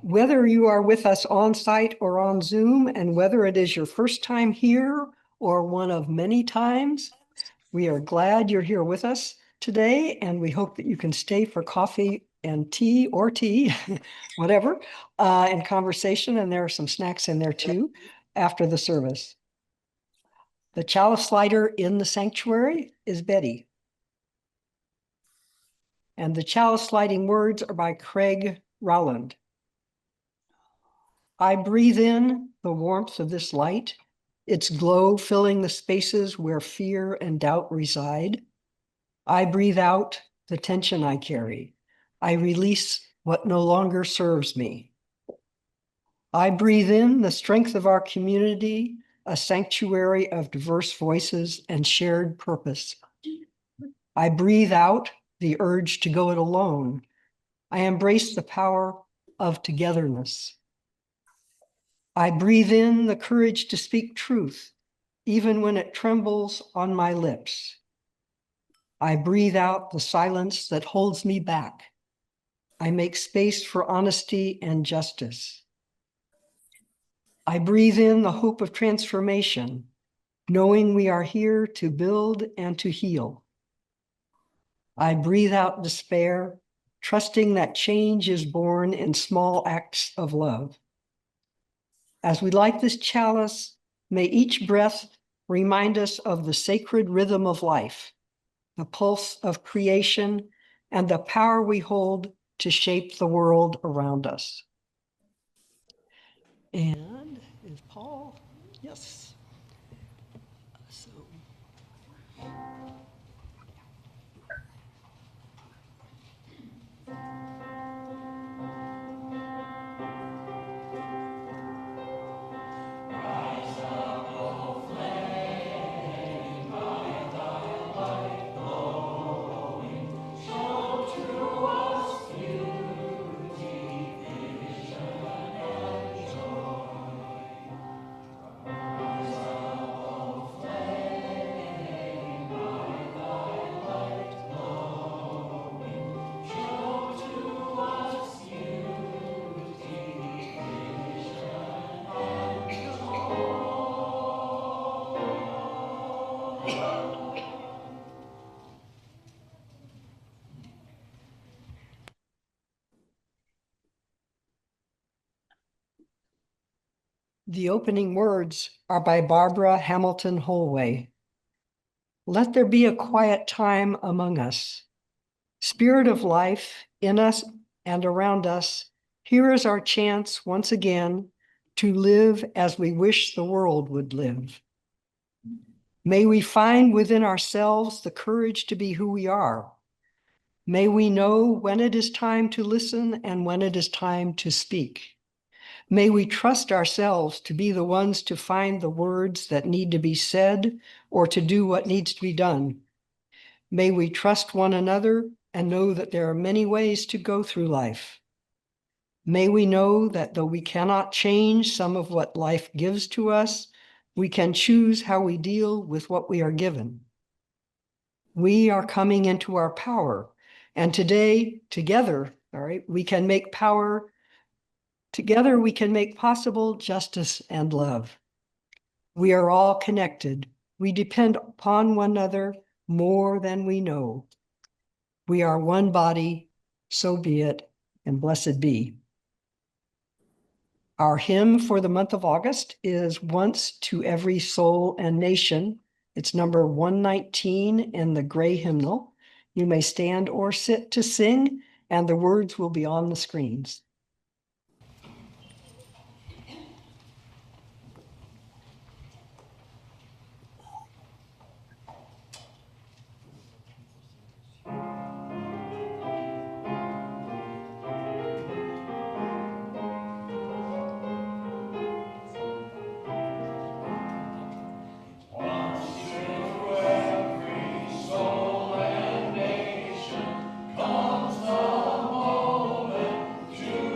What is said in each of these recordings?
Whether you are with us on site or on Zoom, and whether it is your first time here or one of many times, we are glad you're here with us today, and we hope that you can stay for coffee and tea or tea, whatever, and conversation, and there are some snacks in there too after the service. The chalice lighter in the sanctuary is Betty. And the chalice lighting words are by Craig Rowland. I breathe in the warmth of this light, its glow filling the spaces where fear and doubt reside. I breathe out the tension I carry. I release what no longer serves me. I breathe in the strength of our community, a sanctuary of diverse voices and shared purpose. I breathe out the urge to go it alone. I embrace the power of togetherness. I breathe in the courage to speak truth, even when it trembles on my lips. I breathe out the silence that holds me back. I make space for honesty and justice. I breathe in the hope of transformation, knowing we are here to build and to heal. I breathe out despair, trusting that change is born in small acts of love. As we light this chalice, may each breath remind us of the sacred rhythm of life, the pulse of creation, and the power we hold to shape the world around us. And is Paul? Yes. So. The opening words are by Barbara Hamilton Holway. Let there be a quiet time among us. Spirit of life in us and around us, here is our chance once again to live as we wish the world would live. May we find within ourselves the courage to be who we are. May we know when it is time to listen and when it is time to speak. May we trust ourselves to be the ones to find the words that need to be said or to do what needs to be done. May we trust one another and know that there are many ways to go through life. May we know that though we cannot change some of what life gives to us, we can choose how we deal with what we are given. We are coming into our power, and today, together, all right, we can make power. Together, we can make possible justice and love. We are all connected. We depend upon one another more than we know. We are one body, so be it, and blessed be. Our hymn for the month of August is Once to Every Soul and Nation. It's number 119 in the gray hymnal. You may stand or sit to sing, and the words will be on the screens. Comes the moment to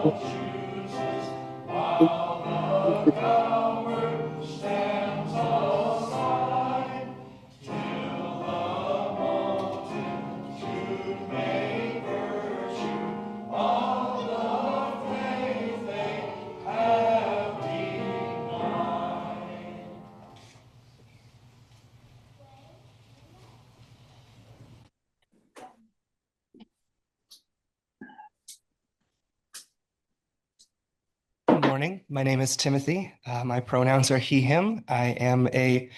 Good morning. My name is Timothy. My pronouns are he, him. I am a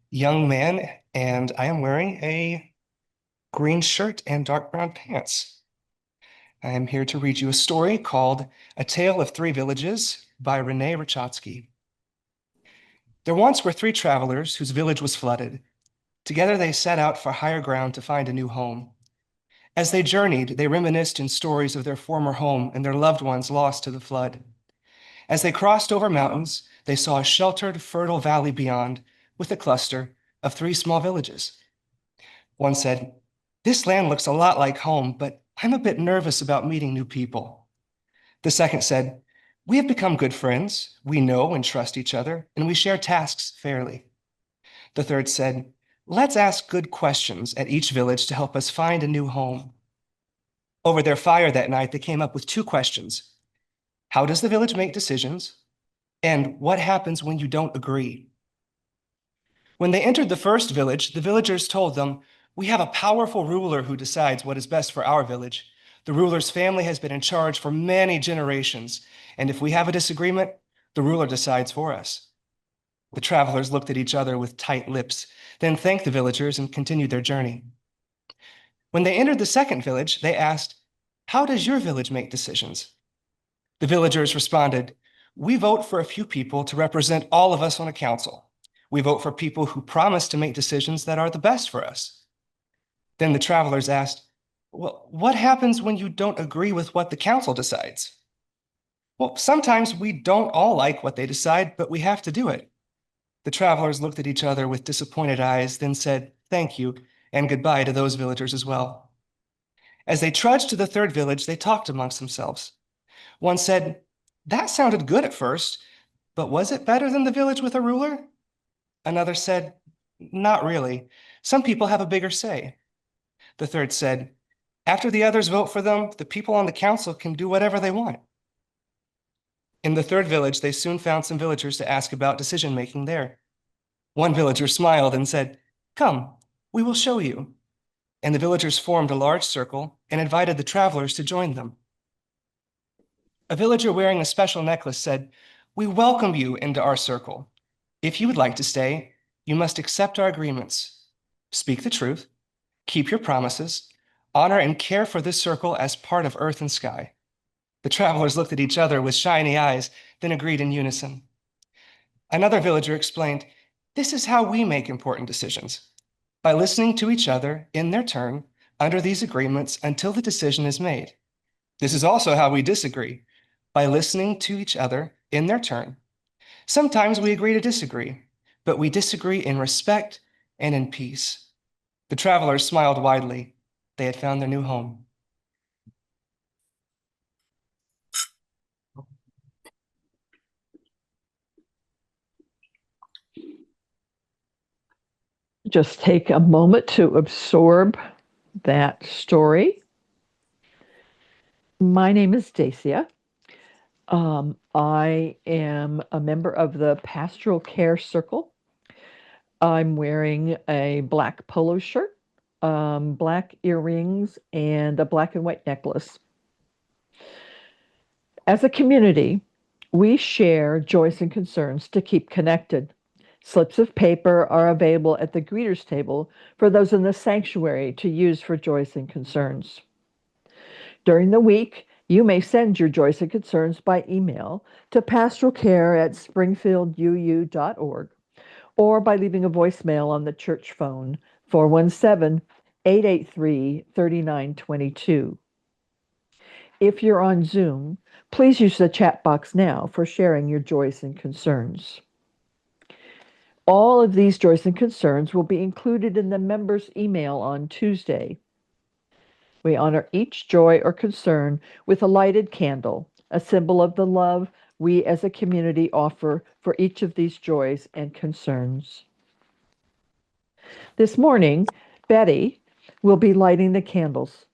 young man and I am wearing a green shirt and dark brown pants. I am here to read you a story called A Tale of Three Villages by Renee Rachotsky. There once were three travelers whose village was flooded. Together they set out for higher ground to find a new home. As they journeyed, they reminisced in stories of their former home and their loved ones lost to the flood. As they crossed over mountains, they saw a sheltered, fertile valley beyond, with a cluster of three small villages. One said, "This land looks a lot like home, but I'm a bit nervous about meeting new people." The second said, "We have become good friends. We know and trust each other, and we share tasks fairly." The third said, "Let's ask good questions at each village to help us find a new home." Over their fire that night, they came up with two questions. How does the village make decisions? And what happens when you don't agree? When they entered the first village, the villagers told them, "We have a powerful ruler who decides what is best for our village. The ruler's family has been in charge for many generations, and if we have a disagreement, the ruler decides for us." The travelers looked at each other with tight lips, then thanked the villagers and continued their journey. When they entered the second village, they asked, "How does your village make decisions?" The villagers responded, "We vote for a few people to represent all of us on a council. We vote for people who promise to make decisions that are the best for us." Then the travelers asked, "Well, what happens when you don't agree with what the council decides?" "Well, sometimes we don't all like what they decide, but we have to do it." The travelers looked at each other with disappointed eyes, then said thank you and goodbye to those villagers as well. As they trudged to the third village, they talked amongst themselves. One said, "That sounded good at first, but was it better than the village with a ruler?" Another said, "Not really. Some people have a bigger say." The third said, "After the others vote for them, the people on the council can do whatever they want." In the third village, they soon found some villagers to ask about decision-making there. One villager smiled and said, "Come, we will show you." And the villagers formed a large circle and invited the travelers to join them. A villager wearing a special necklace said, "We welcome you into our circle. If you would like to stay, you must accept our agreements. Speak the truth, keep your promises, honor and care for this circle as part of earth and sky." The travelers looked at each other with shiny eyes, then agreed in unison. Another villager explained, "This is how we make important decisions, by listening to each other in their turn under these agreements until the decision is made. This is also how we disagree, by listening to each other in their turn. Sometimes we agree to disagree, but we disagree in respect and in peace." The travelers smiled widely. They had found their new home. Just take a moment to absorb that story. My name is Dacia. I am a member of the Pastoral Care Circle. I'm wearing a black polo shirt, black earrings, and a black and white necklace. As a community, we share joys and concerns to keep connected. Slips of paper are available at the greeters table for those in the sanctuary to use for joys and concerns. During the week, you may send your joys and concerns by email to pastoralcare@springfielduu.org or by leaving a voicemail on the church phone 417-883-3922. If you're on Zoom, please use the chat box now for sharing your joys and concerns. All of these joys and concerns will be included in the members' email on Tuesday. We honor each joy or concern with a lighted candle a symbol of the love we as a community offer for each of these joys and concerns. This morning, Betty will be lighting the candles.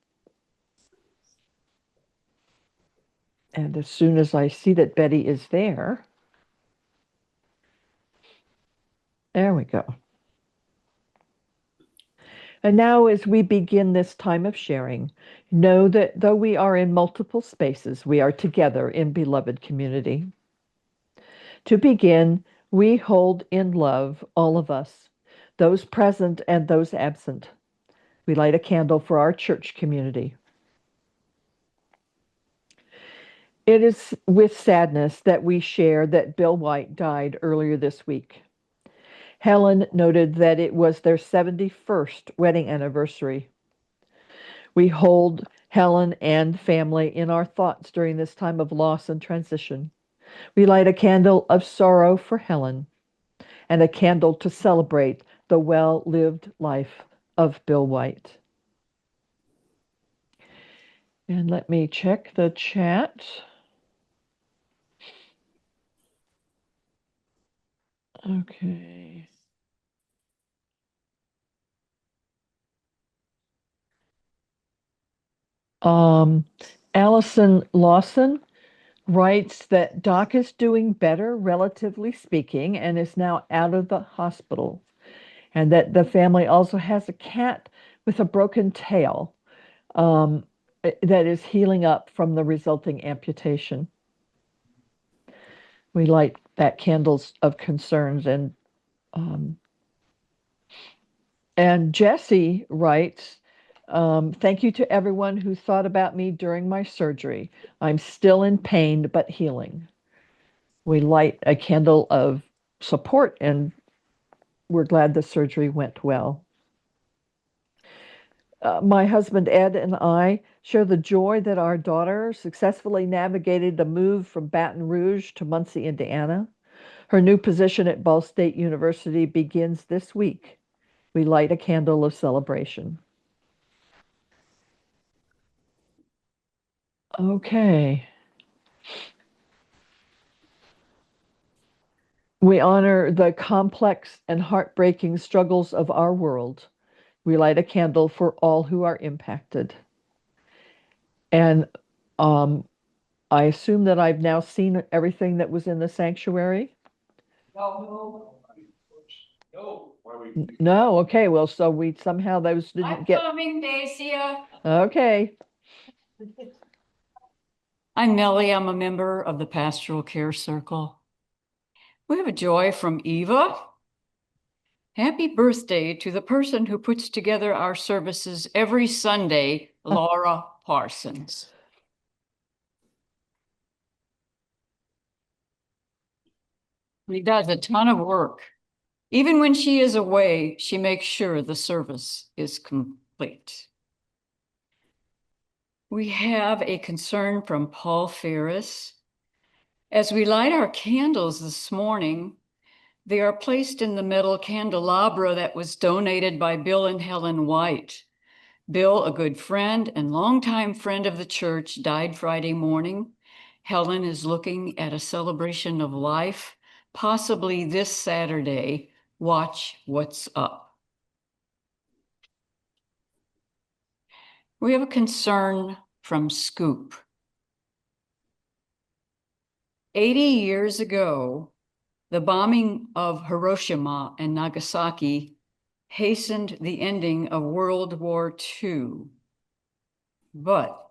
And as soon as I see that Betty is there we go. And now, as we begin this time of sharing, know that though we are in multiple spaces, we are together in beloved community. To begin, we hold in love, all of us, those present and those absent. We light a candle for our church community. It is with sadness that we share that Bill White died earlier this week. Helen noted that it was their 71st wedding anniversary. We hold Helen and family in our thoughts during this time of loss and transition. We light a candle of sorrow for Helen and a candle to celebrate the well-lived life of Bill White. And let me check the chat. Okay. Allison Lawson writes that Doc is doing better, relatively speaking, and is now out of the hospital, and that the family also has a cat with a broken tail that is healing up from the resulting amputation. We light that candles of concerns, and Jesse writes, thank you to everyone who thought about me during my surgery. I'm still in pain, but healing. We light a candle of support, and we're glad the surgery went well. My husband Ed and I share the joy that our daughter successfully navigated the move from Baton Rouge to Muncie, Indiana. Her new position at Ball State University begins this week. We light a candle of celebration. Okay. We honor the complex and heartbreaking struggles of our world. We light a candle for all who are impacted. And I assume that I've now seen everything that was in the sanctuary? No. No, okay, well, so we somehow those didn't get. Coming, Dacia. Okay. I'm Millie. I'm a member of the Pastoral Care Circle. We have a joy from Eva. Happy birthday to the person who puts together our services every Sunday, Laura Parsons. She does a ton of work. Even when she is away, she makes sure the service is complete. We have a concern from Paul Ferris. As we light our candles this morning, they are placed in the metal candelabra that was donated by Bill and Helen White. Bill, a good friend and longtime friend of the church, died Friday morning. Helen is looking at a celebration of life, possibly this Saturday. Watch what's up. We have a concern from Scoop. 80 years ago, the bombing of Hiroshima and Nagasaki hastened the ending of World War II, but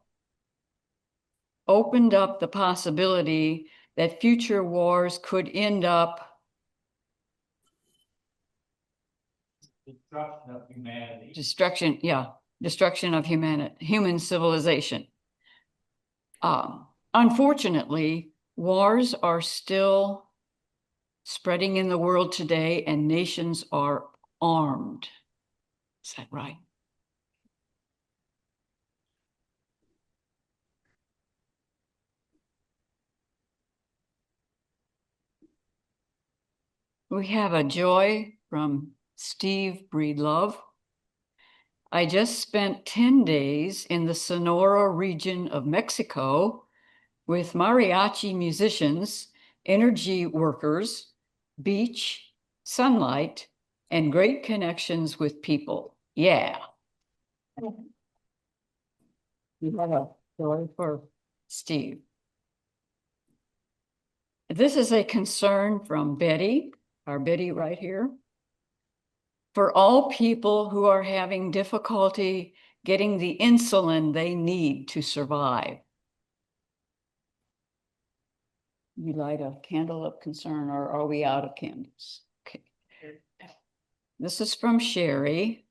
opened up the possibility that future wars could end up destruction of human civilization. Unfortunately, wars are still spreading in the world today, and nations are armed. Is that right? We have a joy from Steve Breedlove. I just spent 10 days in the Sonora region of Mexico with mariachi musicians, energy workers, beach, sunlight, and great connections with people. Yeah. You have a story for Steve. This is a concern from Betty, our Betty right here. For all people who are having difficulty getting the insulin they need to survive. You light a candle of concern, or are we out of candles? Okay. This is from Sherry,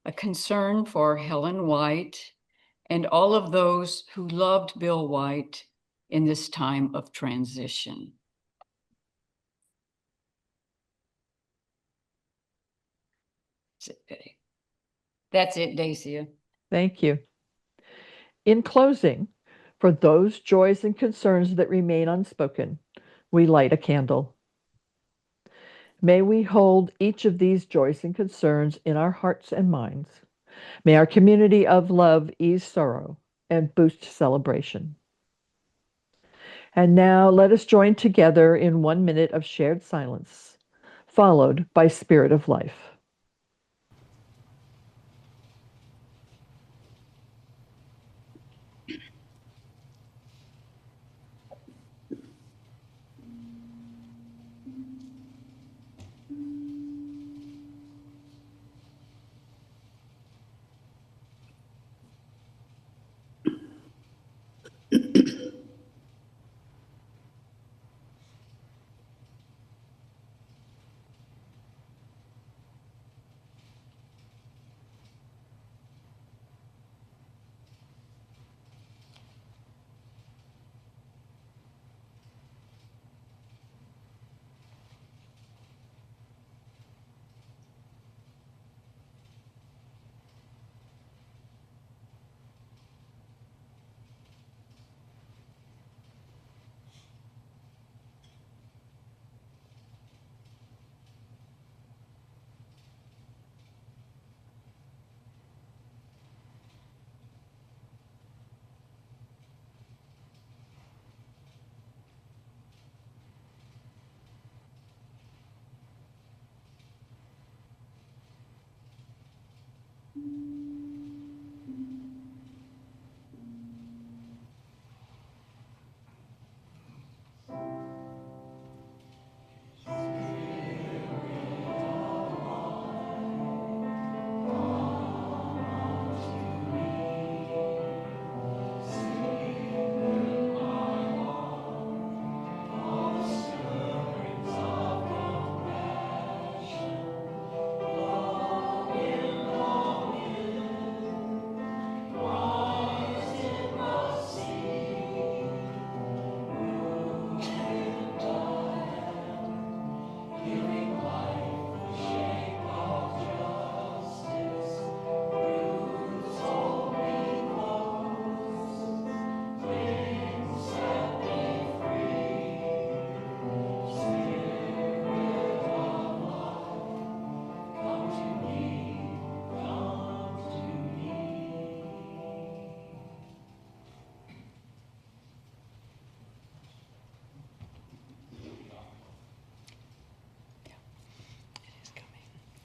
a concern for Helen White and all of those who loved Bill White in this time of transition. That's it, Betty. That's it, Dacia. Thank you. In closing, for those joys and concerns that remain unspoken, we light a candle. May we hold each of these joys and concerns in our hearts and minds. May our community of love ease sorrow and boost celebration. And now let us join together in 1 minute of shared silence, followed by Spirit of Life.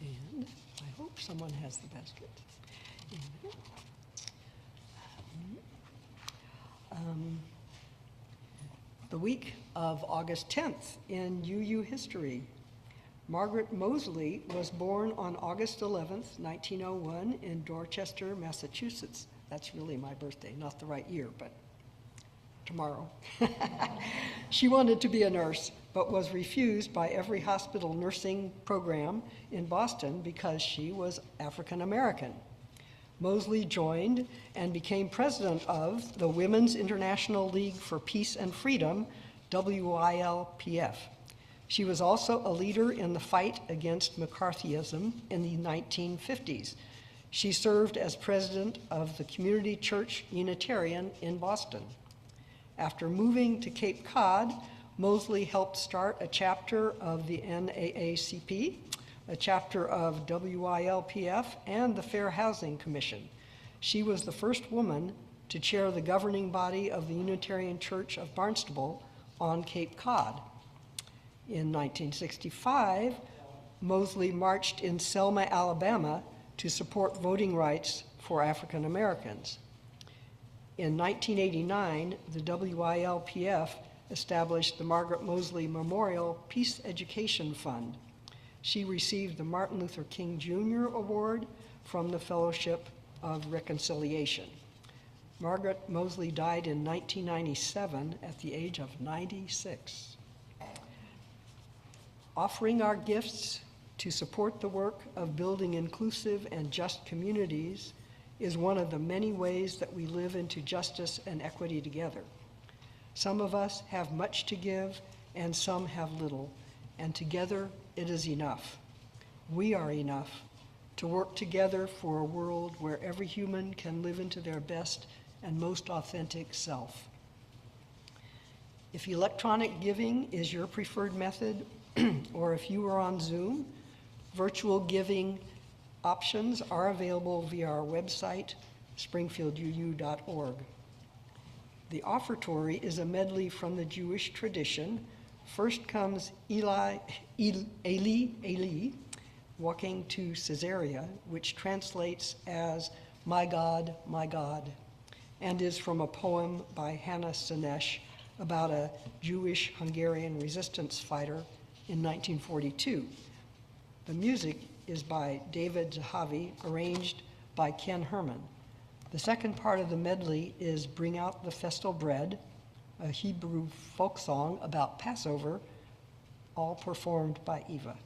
And I hope someone has the basket. The week of August 10th in UU history. Margaret Moseley was born on August 11th, 1901 in Dorchester, Massachusetts. That's really my birthday, not the right year, but tomorrow. She wanted to be a nurse, but was refused by every hospital nursing program in Boston because she was African American. Moseley joined and became president of the Women's International League for Peace and Freedom, WILPF. She was also a leader in the fight against McCarthyism in the 1950s. She served as president of the Community Church Unitarian in Boston. After moving to Cape Cod, Moseley helped start a chapter of the NAACP, a chapter of WILPF, and the Fair Housing Commission. She was the first woman to chair the governing body of the Unitarian Church of Barnstable on Cape Cod. In 1965, Mosley marched in Selma, Alabama to support voting rights for African Americans. In 1989, the WILPF established the Margaret Mosley Memorial Peace Education Fund. She received the Martin Luther King Jr. Award from the Fellowship of Reconciliation. Margaret Mosley died in 1997 at the age of 96. Offering our gifts to support the work of building inclusive and just communities is one of the many ways that we live into justice and equity together. Some of us have much to give and some have little, and together it is enough. We are enough to work together for a world where every human can live into their best and most authentic self. If electronic giving is your preferred method, or if you are on Zoom, virtual giving options are available via our website, springfielduu.org. The offertory is a medley from the Jewish tradition. First comes Eli, walking to Caesarea, which translates as my God, and is from a poem by Hannah Senesh about a Jewish Hungarian resistance fighter in 1942. The music is by David Zahavi, arranged by Ken Herman. The second part of the medley is Bring Out the Festal Bread, a Hebrew folk song about Passover, all performed by Eva.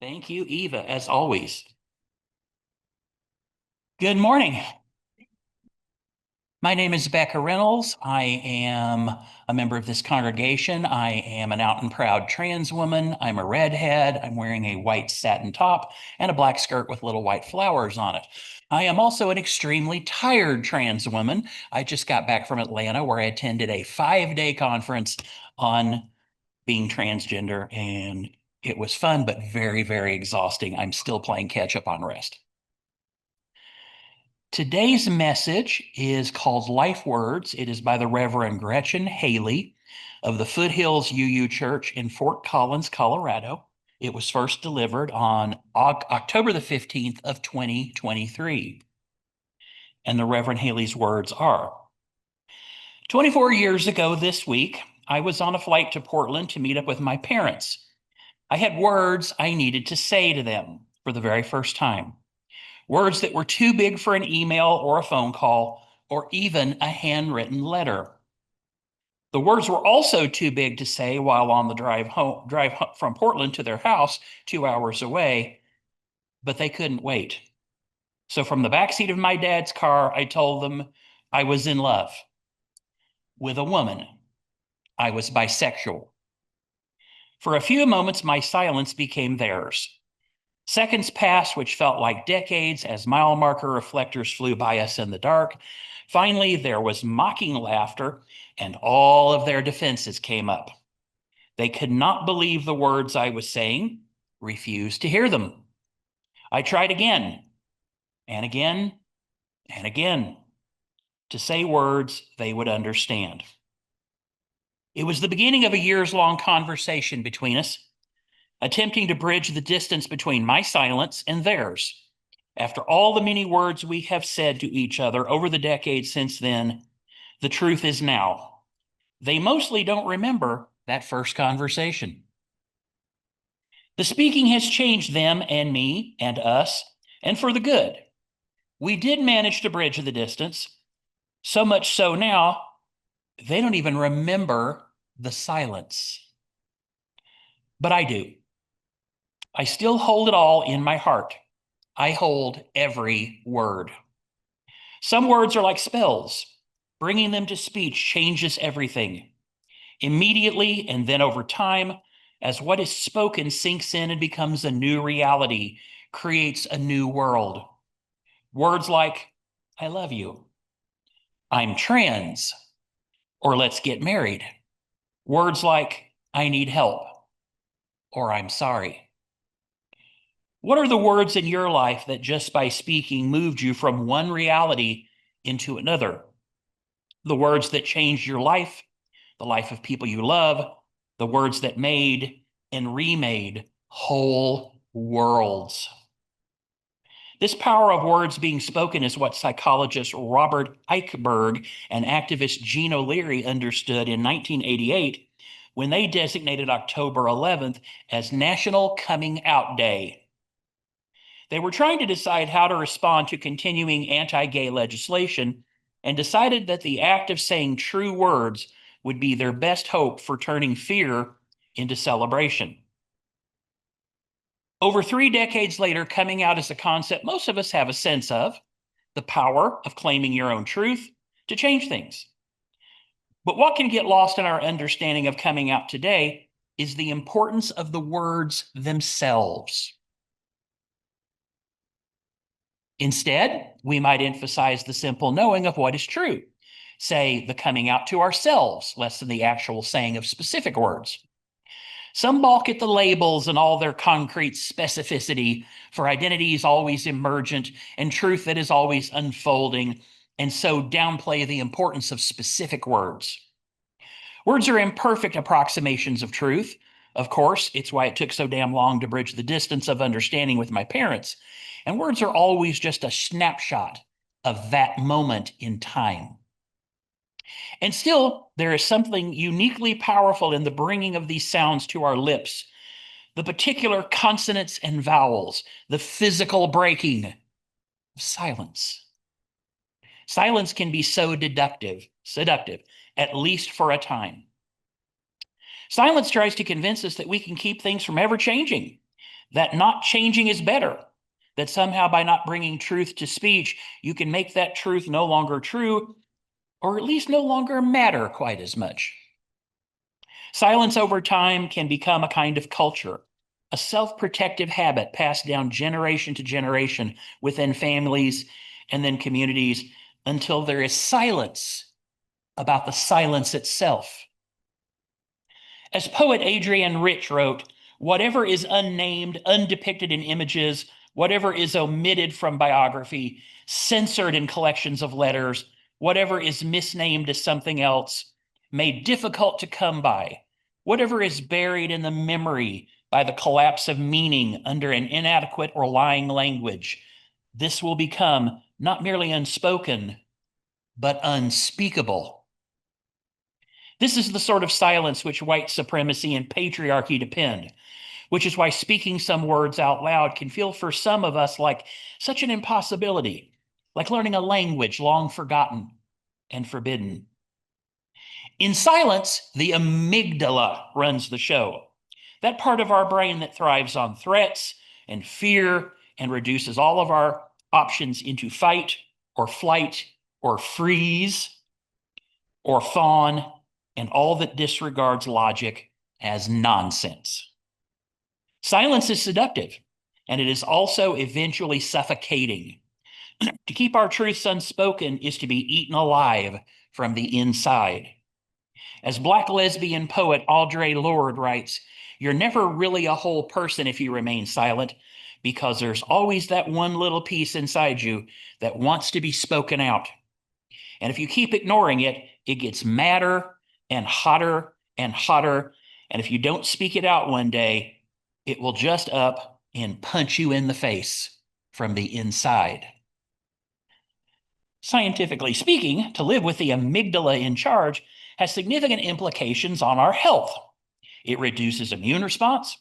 Thank you, Eva, as always. Good morning. My name is Becca Reynolds. I am a member of this congregation. I am an out and proud trans woman. I'm a redhead. I'm wearing a white satin top and a black skirt with little white flowers on it. I am also an extremely tired trans woman. I just got back from Atlanta where I attended a 5-day conference on being transgender, and it was fun, but very, very exhausting. I'm still playing catch up on rest. Today's message is called Lifewords. It is by the Reverend Gretchen Haley of the Foothills UU Church in Fort Collins, Colorado. It was first delivered on October the 15th of 2023. And the Reverend Haley's words are, 24 years ago this week, I was on a flight to Portland to meet up with my parents. I had words I needed to say to them for the very first time. Words that were too big for an email or a phone call or even a handwritten letter. The words were also too big to say while on the drive from Portland to their house 2 hours away, but they couldn't wait. So from the backseat of my dad's car, I told them I was in love with a woman. I was bisexual. For a few moments, my silence became theirs. Seconds passed, which felt like decades as mile marker reflectors flew by us in the dark. Finally, there was mocking laughter, and all of their defenses came up. They could not believe the words I was saying, refused to hear them. I tried again and again and again to say words they would understand. It was the beginning of a years-long conversation between us, attempting to bridge the distance between my silence and theirs. After all the many words we have said to each other over the decades since then, the truth is now, they mostly don't remember that first conversation. The speaking has changed them and me and us, and for the good. We did manage to bridge the distance, so much so now, they don't even remember the silence. But I do. I still hold it all in my heart. I hold every word. Some words are like spells. Bringing them to speech changes everything. Immediately and then over time, as what is spoken sinks in and becomes a new reality, creates a new world. Words like, I love you, I'm trans, or let's get married. Words like, I need help, or I'm sorry. What are the words in your life that just by speaking moved you from one reality into another? The words that changed your life, the life of people you love, the words that made and remade whole worlds. This power of words being spoken is what psychologist Robert Eichberg and activist Gene O'Leary understood in 1988 when they designated October 11th as National Coming Out Day. They were trying to decide how to respond to continuing anti-gay legislation and decided that the act of saying true words would be their best hope for turning fear into celebration. Over 3 decades later, coming out is a concept most of us have a sense of, the power of claiming your own truth to change things. But what can get lost in our understanding of coming out today is the importance of the words themselves. Instead, we might emphasize the simple knowing of what is true, say the coming out to ourselves, less than the actual saying of specific words. Some balk at the labels and all their concrete specificity, for identity is always emergent and truth that is always unfolding, and so downplay the importance of specific words. Words are imperfect approximations of truth. Of course, it's why it took so damn long to bridge the distance of understanding with my parents. And words are always just a snapshot of that moment in time. And still, there is something uniquely powerful in the bringing of these sounds to our lips, the particular consonants and vowels, the physical breaking of silence. Silence can be so seductive, at least for a time. Silence tries to convince us that we can keep things from ever changing, that not changing is better, that somehow by not bringing truth to speech, you can make that truth no longer true, or at least no longer matter quite as much. Silence over time can become a kind of culture, a self-protective habit passed down generation to generation within families and then communities until there is silence about the silence itself. As poet Adrienne Rich wrote, whatever is unnamed, undepicted in images, whatever is omitted from biography, censored in collections of letters, whatever is misnamed as something else, made difficult to come by, whatever is buried in the memory by the collapse of meaning under an inadequate or lying language, this will become not merely unspoken, but unspeakable. This is the sort of silence which white supremacy and patriarchy depend, which is why speaking some words out loud can feel for some of us like such an impossibility, like learning a language long forgotten and forbidden. In silence, the amygdala runs the show. That part of our brain that thrives on threats and fear and reduces all of our options into fight or flight or freeze or fawn, and all that disregards logic as nonsense. Silence is seductive, and it is also eventually suffocating. To keep our truths unspoken is to be eaten alive from the inside. As Black lesbian poet Audre Lorde writes, "You're never really a whole person if you remain silent, because there's always that one little piece inside you that wants to be spoken out. And if you keep ignoring it, it gets madder and hotter and hotter. And if you don't speak it out one day, it will just up and punch you in the face from the inside." Scientifically speaking, to live with the amygdala in charge has significant implications on our health. It reduces immune response,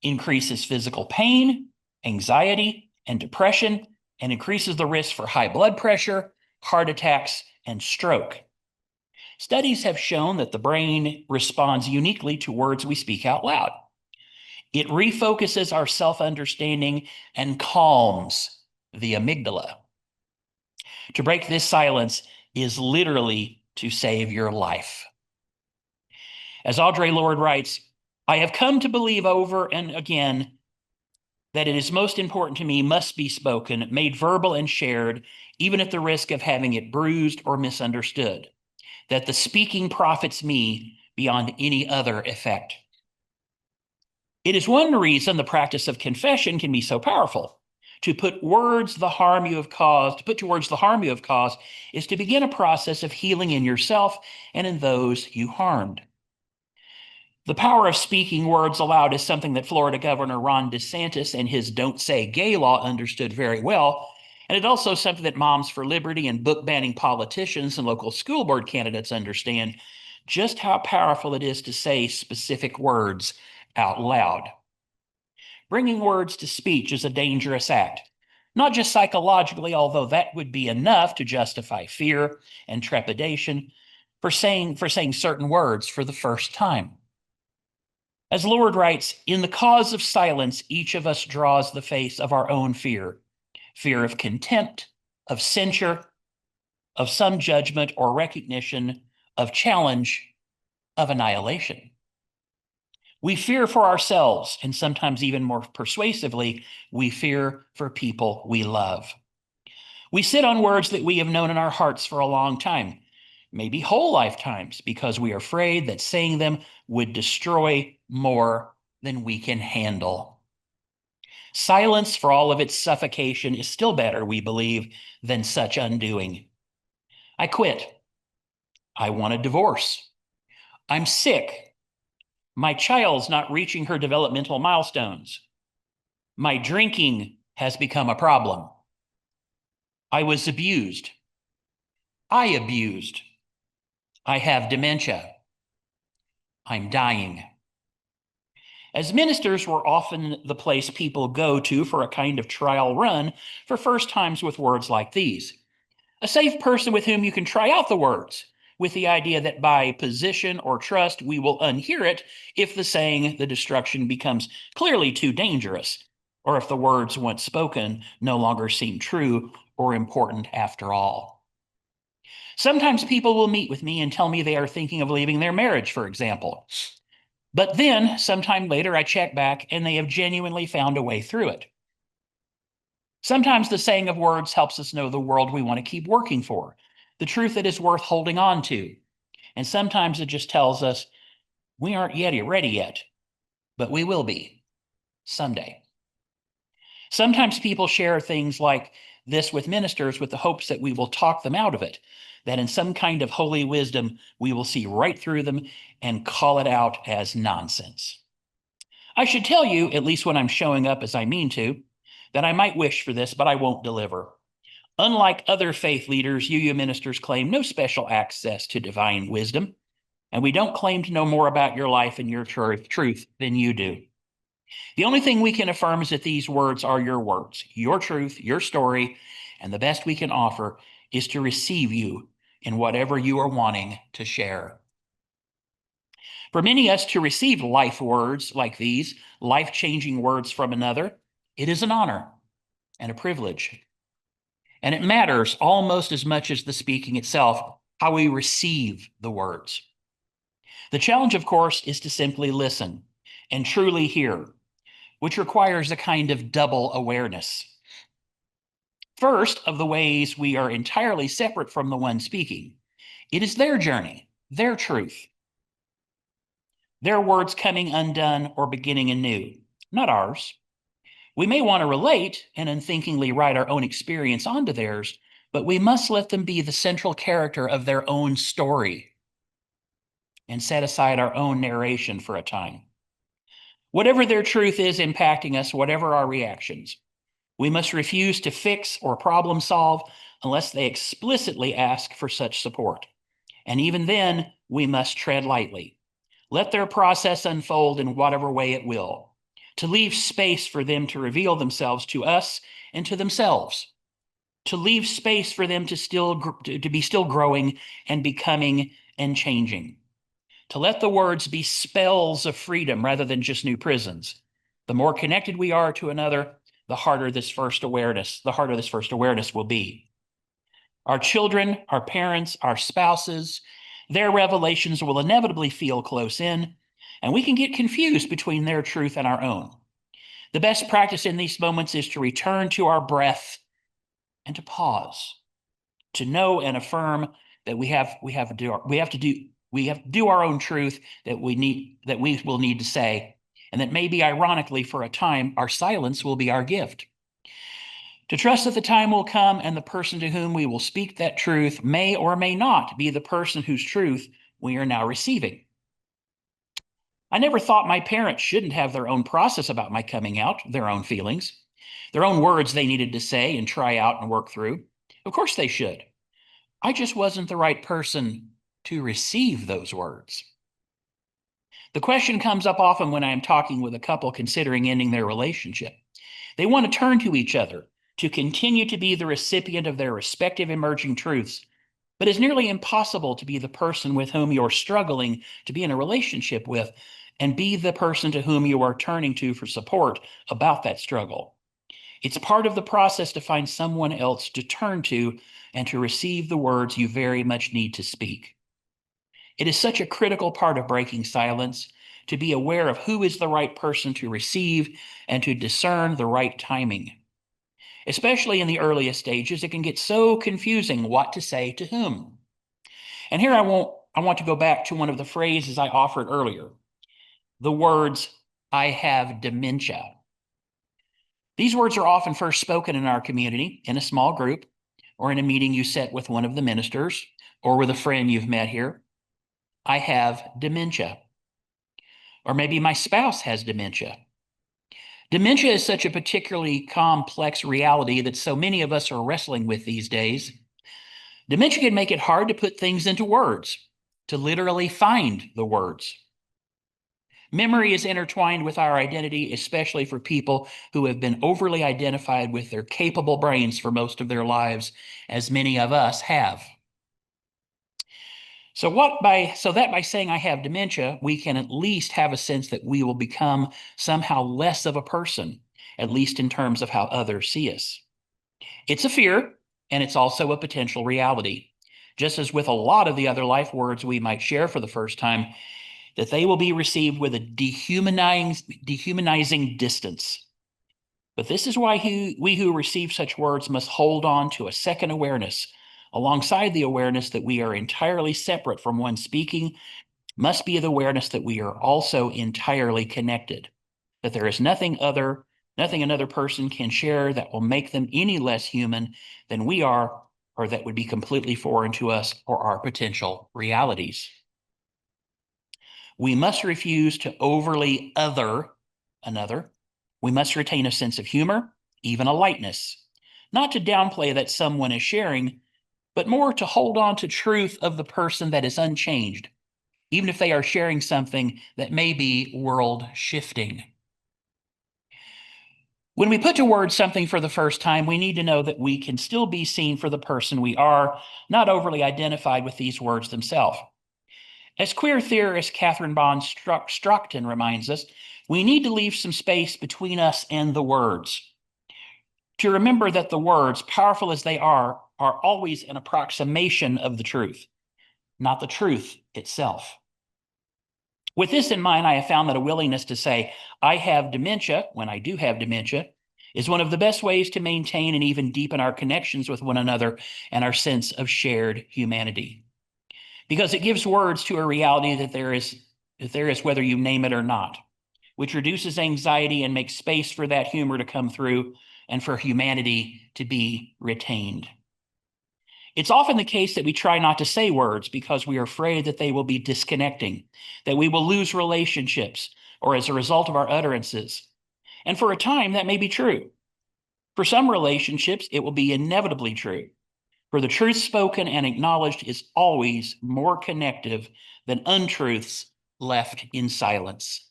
increases physical pain, anxiety, and depression, and increases the risk for high blood pressure, heart attacks, and stroke. Studies have shown that the brain responds uniquely to words we speak out loud. It refocuses our self-understanding and calms the amygdala. To break this silence is literally to save your life. As Audre Lorde writes, "I have come to believe over and again that it is most important to me must be spoken, made verbal and shared, even at the risk of having it bruised or misunderstood, that the speaking profits me beyond any other effect." It is one reason the practice of confession can be so powerful. To put to words the harm you have caused is to begin a process of healing in yourself and in those you harmed. The power of speaking words aloud is something that Florida Governor Ron DeSantis and his Don't Say Gay law understood very well. And it's also something that Moms for Liberty and book banning politicians and local school board candidates understand just how powerful it is to say specific words out loud. Bringing words to speech is a dangerous act, not just psychologically, although that would be enough to justify fear and trepidation for saying certain words for the first time. As Lorde writes, "In the cause of silence, each of us draws the face of our own fear, fear of contempt, of censure, of some judgment or recognition, of challenge, of annihilation. We fear for ourselves, and sometimes even more persuasively, we fear for people we love. We sit on words that we have known in our hearts for a long time, maybe whole lifetimes, because we are afraid that saying them would destroy more than we can handle. Silence, for all of its suffocation, is still better, we believe, than such undoing. I quit. I want a divorce. I'm sick. My child's not reaching her developmental milestones. My drinking has become a problem. I was abused. I abused. I have dementia. I'm dying." As ministers, we're often the place people go to for a kind of trial run for first times with words like these. A safe person with whom you can try out the words, with the idea that by position or trust, we will unhear it if the saying, the destruction, becomes clearly too dangerous, or if the words once spoken no longer seem true or important after all. Sometimes people will meet with me and tell me they are thinking of leaving their marriage, for example. But then, sometime later, I check back and they have genuinely found a way through it. Sometimes the saying of words helps us know the world we want to keep working for, the truth that is worth holding on to. And sometimes it just tells us we aren't yet ready yet, but we will be someday. Sometimes people share things like this with ministers with the hopes that we will talk them out of it, that in some kind of holy wisdom, we will see right through them and call it out as nonsense. I should tell you, at least when I'm showing up as I mean to, that I might wish for this, but I won't deliver. Unlike other faith leaders, UU ministers claim no special access to divine wisdom. and we don't claim to know more about your life and your truth than you do. The only thing we can affirm is that these words are your words, your truth, your story, and the best we can offer is to receive you in whatever you are wanting to share. For many of us to receive life words like these, life-changing words from another, it is an honor and a privilege. And it matters almost as much as the speaking itself, how we receive the words. The challenge, of course, is to simply listen and truly hear, which requires a kind of double awareness. First, of the ways we are entirely separate from the one speaking. It is their journey, their truth, their words coming undone or beginning anew, not ours. We may want to relate and unthinkingly write our own experience onto theirs, but we must let them be the central character of their own story and set aside our own narration for a time. Whatever their truth is impacting us, whatever our reactions, we must refuse to fix or problem solve unless they explicitly ask for such support. And even then, we must tread lightly. Let their process unfold in whatever way it will, to leave space for them to reveal themselves to us and to themselves, to leave space for them to be still growing and becoming and changing, to let the words be spells of freedom rather than just new prisons. The more connected we are to another, the harder this first awareness will be. Our children, our parents, our spouses, their revelations will inevitably feel close in, and we can get confused between their truth and our own. The best practice in these moments is to return to our breath and to pause, to know and affirm that we have to do our own truth that we will need to say, and that maybe ironically for a time our silence will be our gift. To trust that the time will come and the person to whom we will speak that truth may or may not be the person whose truth we are now receiving. I never thought my parents shouldn't have their own process about my coming out, their own feelings, their own words they needed to say and try out and work through. Of course they should. I just wasn't the right person to receive those words. The question comes up often when I am talking with a couple considering ending their relationship. They want to turn to each other to continue to be the recipient of their respective emerging truths, but it's nearly impossible to be the person with whom you're struggling to be in a relationship with and be the person to whom you are turning to for support about that struggle. It's part of the process to find someone else to turn to and to receive the words you very much need to speak. It is such a critical part of breaking silence to be aware of who is the right person to receive and to discern the right timing. Especially in the earliest stages, it can get so confusing what to say to whom. And here I want to go back to one of the phrases I offered earlier, the words, "I have dementia." These words are often first spoken in our community, in a small group, or in a meeting you set with one of the ministers, or with a friend you've met here. I have dementia. Or maybe my spouse has dementia. Dementia is such a particularly complex reality that so many of us are wrestling with these days. Dementia can make it hard to put things into words, to literally find the words. Memory is intertwined with our identity, especially for people who have been overly identified with their capable brains for most of their lives, as many of us have. So that by saying I have dementia, we can at least have a sense that we will become somehow less of a person, at least in terms of how others see us. It's a fear, and it's also a potential reality. Just as with a lot of the other life words we might share for the first time, that they will be received with a dehumanizing distance. But this is why we who receive such words must hold on to a second awareness, alongside the awareness that we are entirely separate from one speaking, must be the awareness that we are also entirely connected, that there is nothing another person can share that will make them any less human than we are, or that would be completely foreign to us or our potential realities. We must refuse to overly other another. We must retain a sense of humor, even a lightness, not to downplay that someone is sharing, but more to hold on to truth of the person that is unchanged, even if they are sharing something that may be world shifting. When we put to words something for the first time, we need to know that we can still be seen for the person we are, not overly identified with these words themselves. As queer theorist Catherine Bond Stockton reminds us, we need to leave some space between us and the words. To remember that the words, powerful as they are always an approximation of the truth, not the truth itself. With this in mind, I have found that a willingness to say, I have dementia, when I do have dementia, is one of the best ways to maintain and even deepen our connections with one another and our sense of shared humanity. Because it gives words to a reality that there is whether you name it or not, which reduces anxiety and makes space for that humor to come through and for humanity to be retained. It's often the case that we try not to say words because we are afraid that they will be disconnecting, that we will lose relationships, or as a result of our utterances. And for a time, that may be true. For some relationships, it will be inevitably true. For the truth spoken and acknowledged is always more connective than untruths left in silence.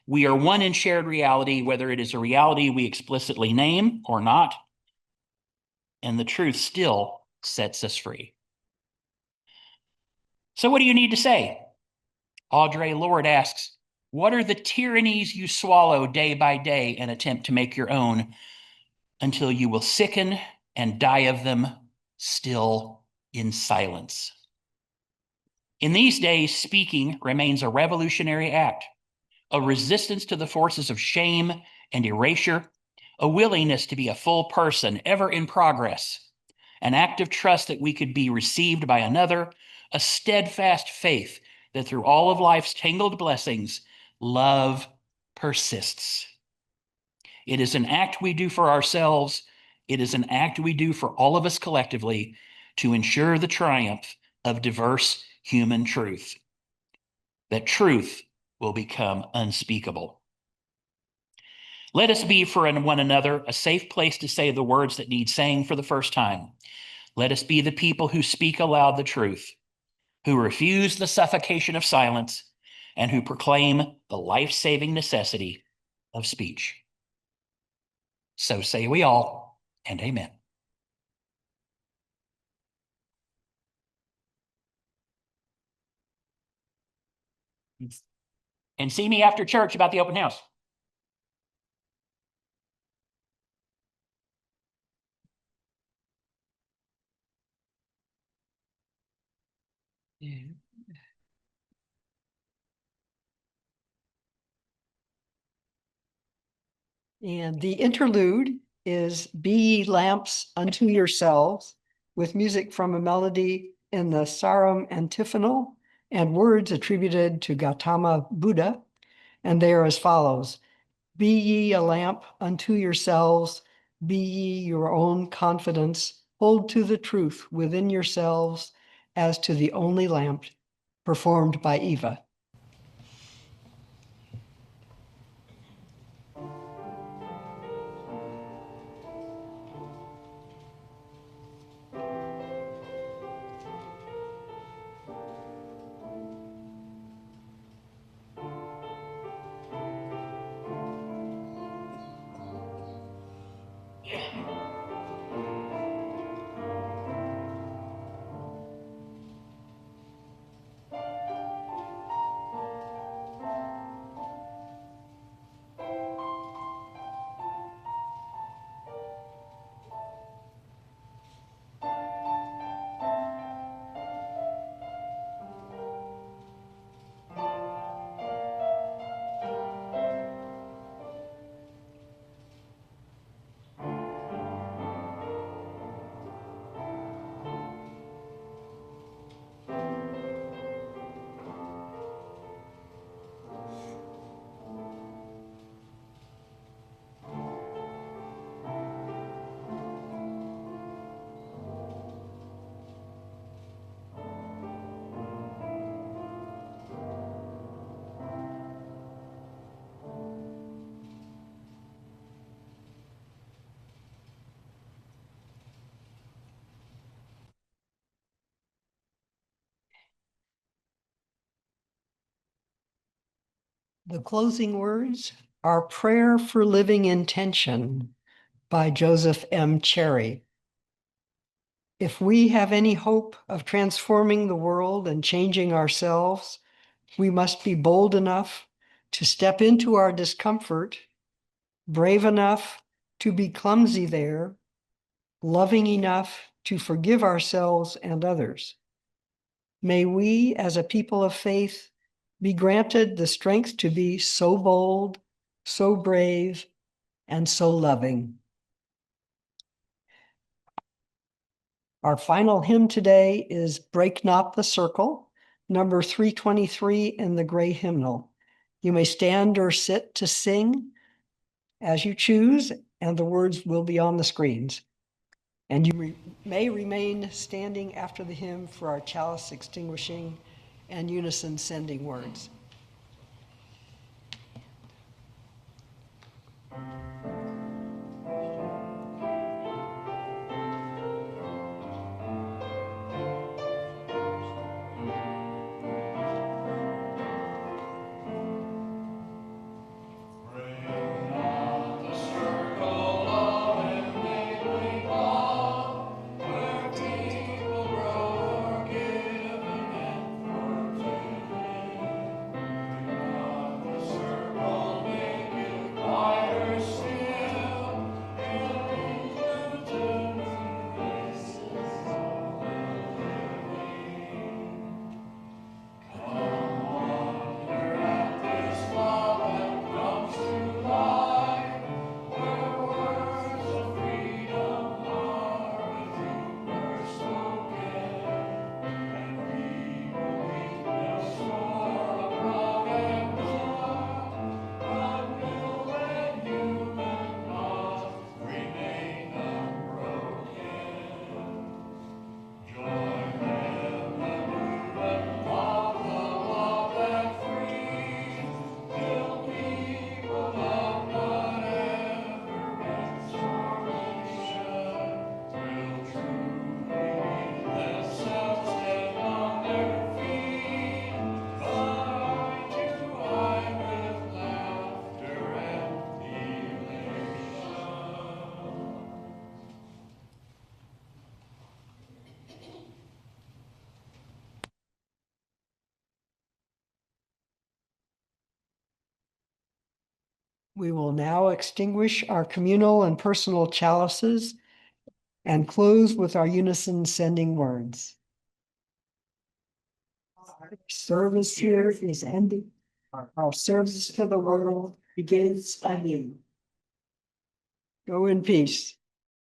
We are one in shared reality, whether it is a reality we explicitly name or not, and the truth still sets us free. So what do you need to say? Audre Lorde asks, what are the tyrannies you swallow day by day and attempt to make your own until you will sicken and die of them still in silence? In these days, speaking remains a revolutionary act, a resistance to the forces of shame and erasure, a willingness to be a full person, ever in progress, an act of trust that we could be received by another, a steadfast faith that through all of life's tangled blessings, love persists. It is an act we do for ourselves. It is an act we do for all of us collectively to ensure the triumph of diverse human truth. That truth will become unspeakable. Let us be for one another a safe place to say the words that need saying for the first time. Let us be the people who speak aloud the truth, who refuse the suffocation of silence, and who proclaim the life-saving necessity of speech. So say we all, and amen. And see me after church about the open house. Yeah. And the interlude is Be Ye Lamps Unto Yourselves, with music from a melody in the Saram antiphonal and words attributed to Gautama Buddha. And they are as follows: Be ye a lamp unto yourselves, be ye your own confidence, hold to the truth within yourselves as to the only lamp, performed by Eva. The closing words are Prayer for Living Intention by Joseph M. Cherry. If we have any hope of transforming the world and changing ourselves, we must be bold enough to step into our discomfort, brave enough to be clumsy there, loving enough to forgive ourselves and others. May we, as a people of faith, be granted the strength to be so bold, so brave, and so loving. Our final hymn today is Break Not the Circle, number 323 in the gray hymnal. You may stand or sit to sing as you choose, and the words will be on the screens. And you may remain standing after the hymn for our chalice extinguishing and unison sending words. We will now extinguish our communal and personal chalices and close with our unison sending words. Our service here is ending. Our service to the world begins anew. Go in peace.